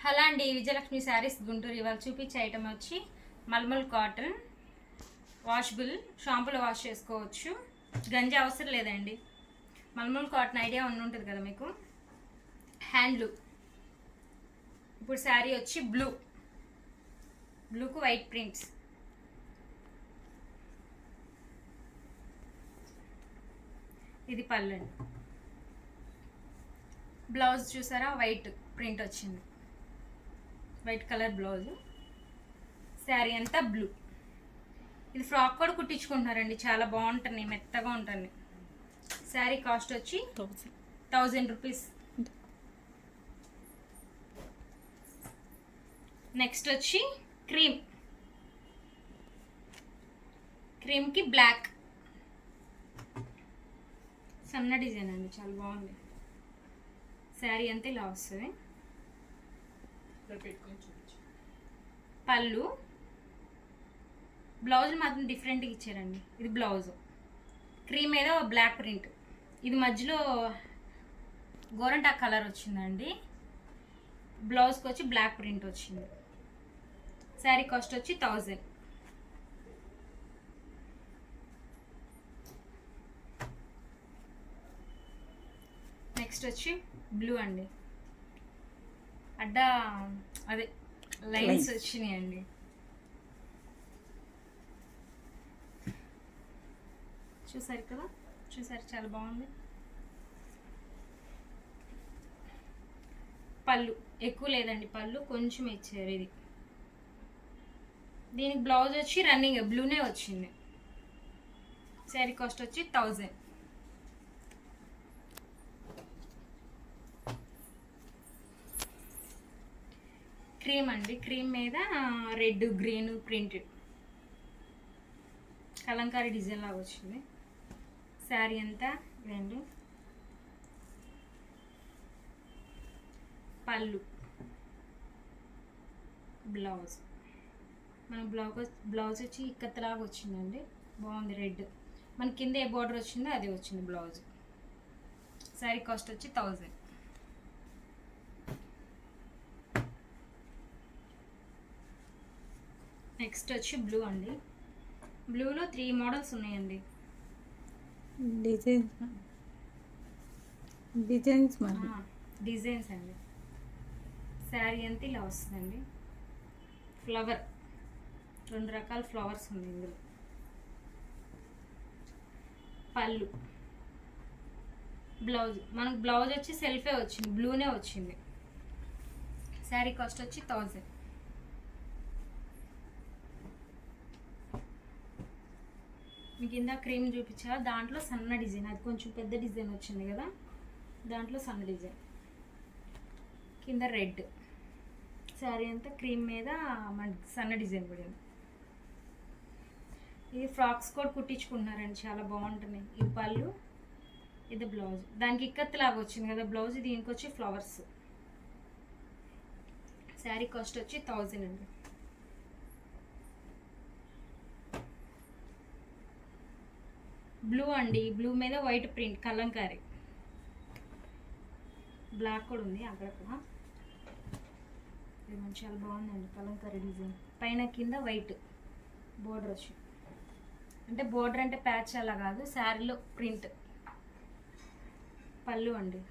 Hello అండి, విజయలక్ష్మి శారీస్ గుంటూరు. ఇవాళ చూపించే ఐటమ్ వచ్చి మల్మల్ కాటన్ వాషబుల్, షాంపూలో వాష్ చేసుకోవచ్చు, గంజి అవసరం లేదండి. మల్మల్ కాటన్ ఐడియా ఉంటుంది కదా మీకు. హ్యాండ్లూమ్. ఇప్పుడు శారీ వచ్చి బ్లూకు వైట్ ప్రింట్స్. ఇది పళ్ళు అండి. బ్లౌజ్ చూసారా, వైట్ ప్రింట్ వచ్చింది, వైట్ కలర్ బ్లౌజ్. శారీ అంతా బ్లూ. ఇది ఫ్రాక్ కూడా కుట్టించుకుంటున్నారండి, చాలా బాగుంటుంది, మెత్తగా ఉంటుంది. శారీ కాస్ట్ వచ్చి 1000 రూపీస్. నెక్స్ట్ వచ్చి క్రీమ్కి బ్లాక్ సన్న డిజైన్ అండి, చాలా బాగుంది. శారీ అంతా ఇలా వస్తుంది. పళ్ళు, బ్లౌజ్ మాత్రం డిఫరెంట్గా ఇచ్చారండి. ఇది బ్లౌజ్ క్రీమ్ మీద బ్లాక్ ప్రింట్. ఇది మధ్యలో గోరంటా కలర్ వచ్చిందండి. బ్లౌజ్కి వచ్చి బ్లాక్ ప్రింట్ వచ్చింది. శారీ కాస్ట్ వచ్చి 1000. నెక్స్ట్ వచ్చి బ్లూ అండి, అదే లైన్స్ వచ్చినాయండి. చూసారు కదా, చాలా బాగుంది. పళ్ళు ఎక్కువ లేదండి, పళ్ళు కొంచెం ఇచ్చారు. ఇది దీనికి బ్లౌజ్ వచ్చి రన్నింగ్ బ్లూనే వచ్చింది. శారీ కాస్ట్ వచ్చి 1000. క్రీమ్ అండి, క్రీమ్ మీద red green printed Kalamkari design లాగా వచ్చింది. శారీ అంతా రెండు. పళ్ళు, బ్లౌజ్. మన బ్లౌజ్ వచ్చి ఇక్కత్లాగా వచ్చిందండి, బాగుంది. రెడ్ మన కింద ఏ బార్డర్ వచ్చిందో అదే వచ్చింది బ్లౌజ్. శారీ కాస్ట్ వచ్చి 1000. నెక్స్ట్ వచ్చి బ్లూ అండి. బ్లూలో 3 మోడల్స్ ఉన్నాయండి. డిజైన్స్ అండి. శారీ అంతా ఇలా వస్తుందండి. ఫ్లవర్, 2 రకాల ఫ్లవర్స్ ఉన్నాయి ఇందులో. పళ్ళు, బ్లౌజ్. మనకు బ్లౌజ్ వచ్చి సెల్ఫే వచ్చింది, బ్లూనే వచ్చింది. శారీ కాస్ట్ వచ్చి 1000. మీకు కింద క్రీమ్ చూపించా, దాంట్లో సన్న డిజైన్, అది కొంచెం పెద్ద డిజైన్ వచ్చింది కదా, దాంట్లో సన్న డిజైన్. కింద రెడ్. శారీ అంతా క్రీమ్ మీద మనకి సన్న డిజైన్ పడింది. ఇది ఫ్రాక్స్ కూడా కుట్టించుకుంటున్నారండి, చాలా బాగుంటుంది. ఇది పళ్ళు, ఇది బ్లౌజ్. దానికి ఇక్కత్లాగా వచ్చింది కదా బ్లౌజ్, దీనికి వచ్చి ఫ్లవర్స్. శారీ కాస్ట్ వచ్చి 1000 అండి. బ్లూ అండి, బ్లూ మీద వైట్ ప్రింట్ కలంకారీ. బ్లాక్ కూడా ఉంది అక్కడక్కడ. ఇది చాలా బాగుందండి, కలంకారీ డిజైన్. పైన కింద వైట్ బోర్డర్ వచ్చి, అంటే బోర్డర్ అంటే ప్యాచ్ అలా కాదు, శారీలో ప్రింట్. పళ్ళు అండి.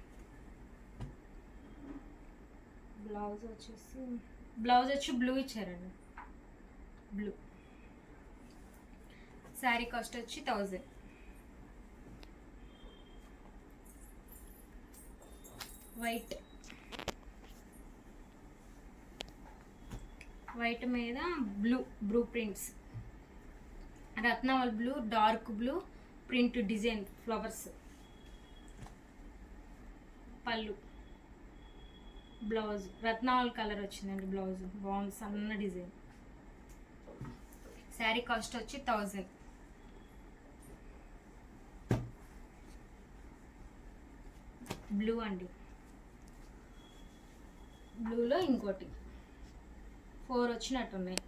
బ్లౌజ్ వచ్చి బ్లూ ఇచ్చారండి, బ్లూ. శారీ కాస్ట్ వచ్చి 1000. వైట్ మీద బ్లూ ప్రింట్స్, రత్నావళి blue, dark blue print design flowers. పళ్ళు, బ్లౌజ్ రత్నావళి కలర్ వచ్చిందండి. బ్లౌజ్ బాగుంది, సన్న డిజైన్. శారీ కాస్ట్ వచ్చి 1000. బ్లూ అండి, బ్లూలో ఇంకోటి 4 వచ్చినట్టున్నాయి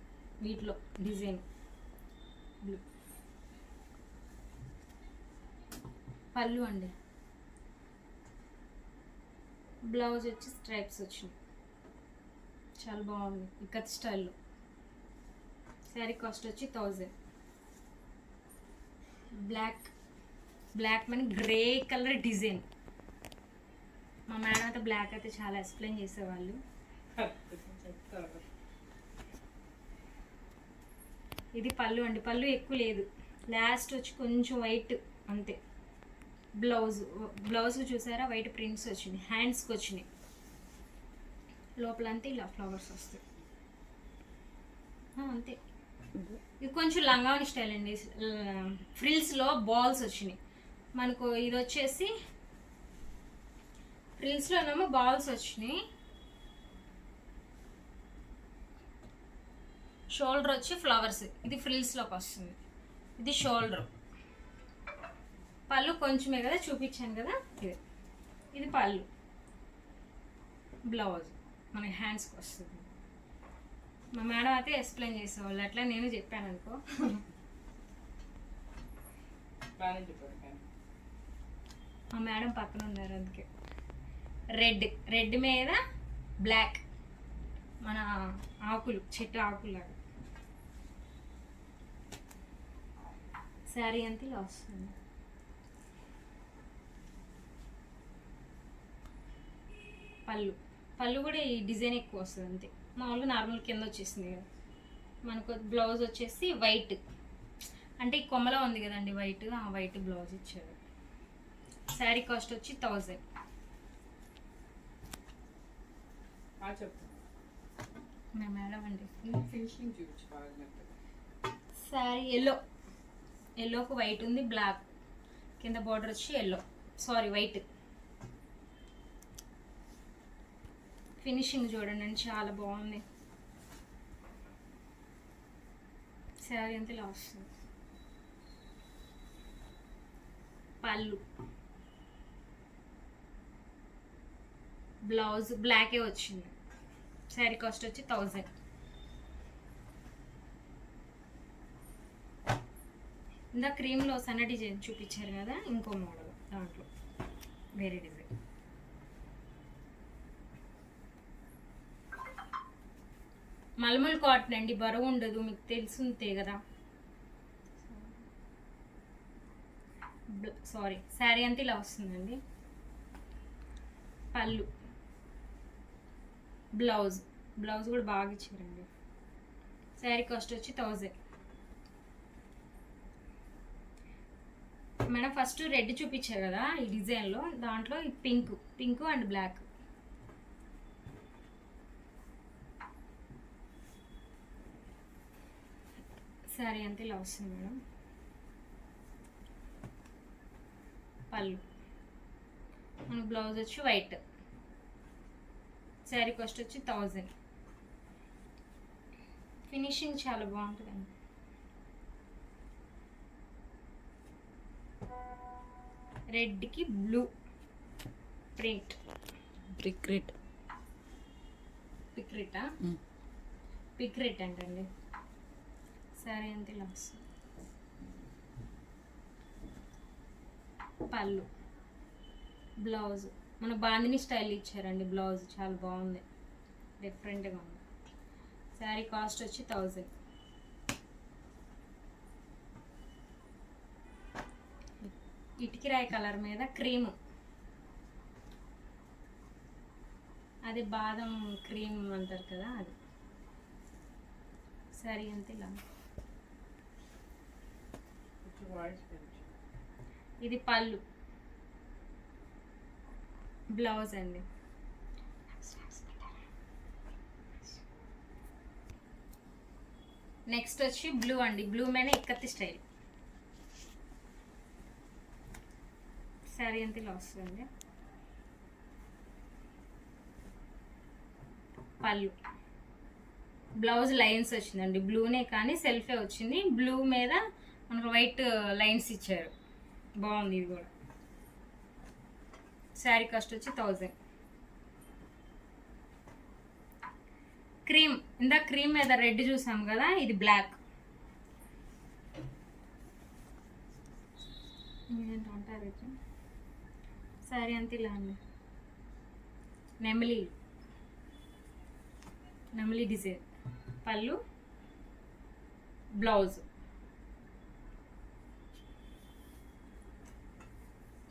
వీటిలో డిజైన్. బ్లూ. పళ్ళు అండి, బ్లౌజ్ వచ్చి స్ట్రైప్స్ వచ్చింది. చాలా బాగుంది ఇక్కత్ స్టైల్లో. శారీ కాస్ట్ వచ్చి 1000. బ్లాక్ మన గ్రే కలర్ డిజైన్. మా మేడం అయితే బ్లాక్ అయితే చాలా ఎక్స్ప్లెయిన్ చేసేవాళ్ళు. ఇది పళ్ళు అండి, పళ్ళు ఎక్కువ లేదు, లాస్ట్ వచ్చి కొంచెం వైట్ అంతే. బ్లౌజ్ చూసారా వైట్ ప్రింట్స్ వచ్చినాయి, హ్యాండ్స్కి వచ్చినాయి, లోపలంతా ఇలా ఫ్లవర్స్ వస్తాయి అంతే. ఇది కొంచెం లంగావని స్టైల్ అండి, ఫ్రిల్స్లో బాల్స్ వచ్చినాయి మనకు. ఇది వచ్చేసి ఫ్రిల్స్లోనేమో బాల్స్ వచ్చినాయి, షోల్డర్ వచ్చి ఫ్లవర్స్. ఇది ఫ్రిల్స్లోకి వస్తుంది, ఇది షోల్డర్. పళ్ళు కొంచెమే కదా చూపించాను కదా, ఇది పళ్ళు. బ్లౌజ్ మనకి హ్యాండ్స్కి వస్తుంది. మా మేడం అయితే ఎక్స్ప్లెయిన్ చేసేవాళ్ళు, అట్లా నేను చెప్పాను అనుకో. మా మేడం పక్కన ఉన్నారు అందుకే. రెడ్ మీద బ్లాక్, మన ఆకులు, చెట్టు ఆకులాగా. శారీ అంతా ఇలా వస్తుంది. పళ్ళు కూడా ఈ డిజైన్ ఎక్కువ వస్తుంది అంతే, మామూలుగా నార్మల్ కింద వచ్చేసింది కదా మనకు. బ్లౌజ్ వచ్చేసి వైట్, అంటే ఈ కొమ్మలో ఉంది కదండి వైట్, ఆ వైట్ బ్లౌజ్ ఇచ్చారు. శారీ కాస్ట్ వచ్చి 1000. మేడం అండి ఫినిషింగ్ చూపించు. శారీ ఎల్లోకి వైట్ ఉంది, బ్లాక్ కింద బార్డర్ వచ్చి వైట్. ఫినిషింగ్ చూడండి అండి, చాలా బాగుంది. శారీ అంతా ఇలా వస్తుంది. పళ్ళు, బ్లౌజ్ బ్లాకే వచ్చింది. శారీ కాస్ట్ వచ్చి 1000. ఇందా క్రీమ్లో సన్న డిజైన్ చూపించారు కదా, ఇంకో మోడల్ దాంట్లో వేరే డిజైన్. మల్మల్ కాటన్ అండి, బరువు ఉండదు, మీకు తెలుసుంటే కదా. శారీ అంతా ఇలా వస్తుందండి. పళ్ళు, బ్లౌజ్ కూడా బాగా ఇచ్చారండి. శారీ కాస్ట్ వచ్చి 1000. మేడం ఫస్ట్ రెడ్ చూపించారు కదా ఈ డిజైన్లో, దాంట్లో ఈ పింక్ అండ్ బ్లాక్. శారీ అంతా ఇలా వస్తుంది మేడం. పళ్ళు, మనకు బ్లౌజ్ వచ్చి వైట్. శారీ కాస్ట్ వచ్చి 1000. ఫినిషింగ్ చాలా బాగుంటుందండి. రెడ్కి బ్లూ ప్రింట్, పిక్ రెడ్ అంటండి. శారీ అంతా ఇలా వస్తుంది. పళ్ళు, బ్లౌజ్ మన బాందిని స్టైల్ ఇచ్చారండి. బ్లౌజ్ చాలా బాగుంది, డిఫరెంట్గా ఉంది. శారీ కాస్ట్ వచ్చి 1000. ఇటుకిరాయి కలర్ మీద క్రీమ్, అది బాదం క్రీమ్ అంటారు కదా అది. శారీ అంతా ఇలా. ఇది పళ్ళు, బ్లౌజ్ అండి. నెక్స్ట్ వచ్చి బ్లూ అండి, బ్లూ మీద ఇక్కత్తి స్టైల్. శారీ అంతా ఇలా వస్తుంది. పళ్ళు, బ్లౌజ్ లైన్స్ వచ్చిందండి, బ్లూనే కానీ సెల్ఫే వచ్చింది. బ్లూ మీద మనకు వైట్ లైన్స్ ఇచ్చారు, బాగుంది ఇది కూడా. శారీ కాస్ట్ వచ్చి 1000. క్రీమ్, ఇందా క్రీమ్ మీద రెడ్ చూసాం కదా, ఇది బ్లాక్. ఏంటంటారు శారీ అంతా ఇలా అండి. నెమిలి నెమలి డిజైన్ పళ్ళు, బ్లౌజ్.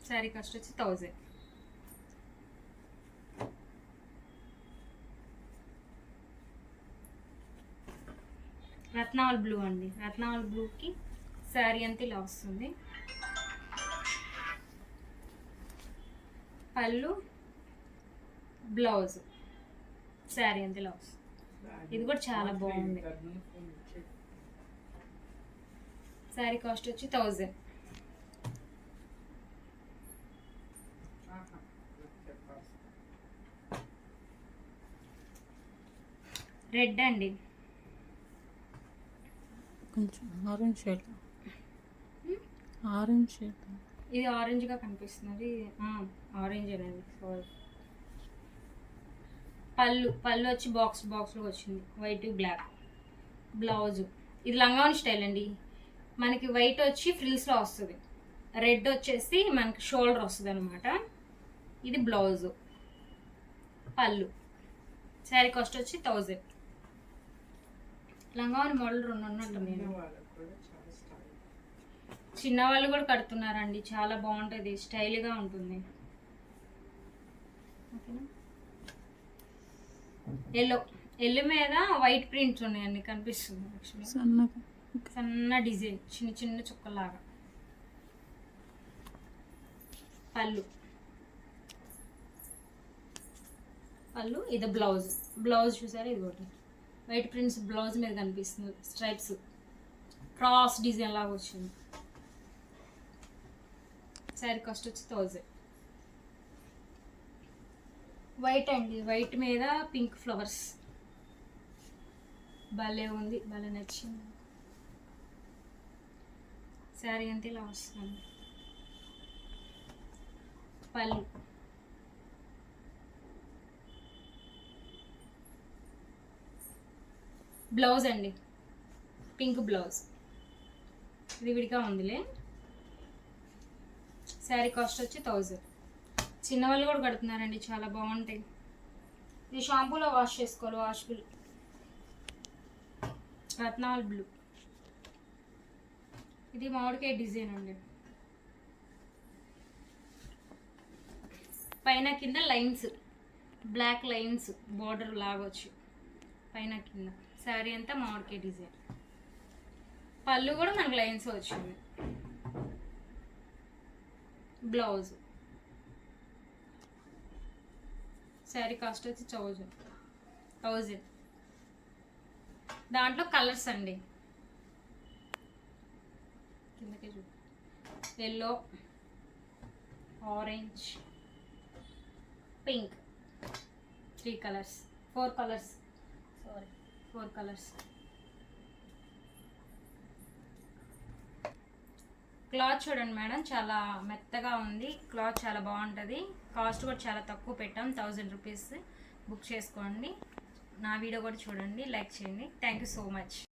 శారీ కాస్ట్ వచ్చి 1000. రత్నావళి బ్లూ అండి. రత్నావళి బ్లూకి శారీ అంతా ఇలా వస్తుంది. పళ్ళు, బ్లౌజ్, శారీ అంతా ఇలా వస్తుంది. ఇది కూడా చాలా బాగుంది. శారీ కాస్ట్ వచ్చి 1000. రెడ్ అండి. కొంచెం ఆరెంజ్ షేడ్. Orange shade. ఇది ఆరెంజ్గా కనిపిస్తున్నది. ఆరెంజ్ అండి. సారీ. పళ్ళు వచ్చి బాక్స్లో వచ్చింది. White black. బ్లౌజ్ ఇది లంగావని స్టైల్ అండి. మనకి వైట్ వచ్చి ఫ్రిల్స్లో వస్తుంది. రెడ్ వచ్చేసి మనకి షోల్డర్ వస్తుంది అనమాట. ఇది బ్లౌజ్. పళ్ళు. శారీ కాస్ట్ వచ్చి 1000. లంగావని మోడల్ 2 ఉన్నట్టుంది. చిన్న వాళ్ళు కూడా కడుతున్నారండి. చాలా బాగుంటుంది. స్టైల్గా ఉంటుంది. ఓకేనా. ఎల్లో మీద వైట్ ప్రింట్స్ ఉన్నాయండి. కనిపిస్తుంది యాక్చువల్లీ. సన్న డిజైన్ చిన్న చిన్న చుక్కలాగా. పళ్ళు ఇది బ్లౌజ్ చూసారా. ఇది ఒకటి వైట్ ప్రింట్స్ బ్లౌజ్ మీద కనిపిస్తుంది. స్ట్రైప్స్ క్రాస్ డిజైన్ లాగా వచ్చింది. శారీ కాస్ట్ వచ్చి 1000. వైట్ అండి. వైట్ మీద పింక్ ఫ్లవర్స్. భలే ఉంది. భలే నచ్చింది. శారీ అంతా ఇలా వస్తుంది. పళ్ళు, బ్లౌజ్ అండి. Pink blouse. ఇది విడిగా ఉందిలే. శారీ కాస్ట్ వచ్చి 1000. చిన్నవాళ్ళు కూడా కడుతున్నారండి. చాలా బాగుంటాయి. ఇది షాంపూలో వాష్ చేసుకోవాలి. వాషబుల్. రత్నావళి బ్లూ. ఇది మామిడికాయ డిజైన్ అండి. పైన కింద లైన్స్, బ్లాక్ లైన్స్ బోర్డర్ లాగొచ్చు పైన కింద. శారీ అంతా మామిడికాయ డిజైన్. పళ్ళు కూడా మనకు లైన్స్ వచ్చింది. బ్లౌజ్. శారీ కాస్ట్ వచ్చి 1000. దాంట్లో కలర్స్ అండి. కిందకే చూ. Yellow, orange, pink. 3 colours. 4 colours. Sorry 4 colours. Cloth చూడండి మేడం. చాలా మెత్తగా ఉంది. క్లాత్ చాలా బాగుంటుంది. కాస్ట్ కూడా చాలా తక్కువ పెట్టాం. 1000 రూపీస్. బుక్ చేసుకోండి. నా వీడియో కూడా చూడండి. లైక్ చేయండి. Thank you so much.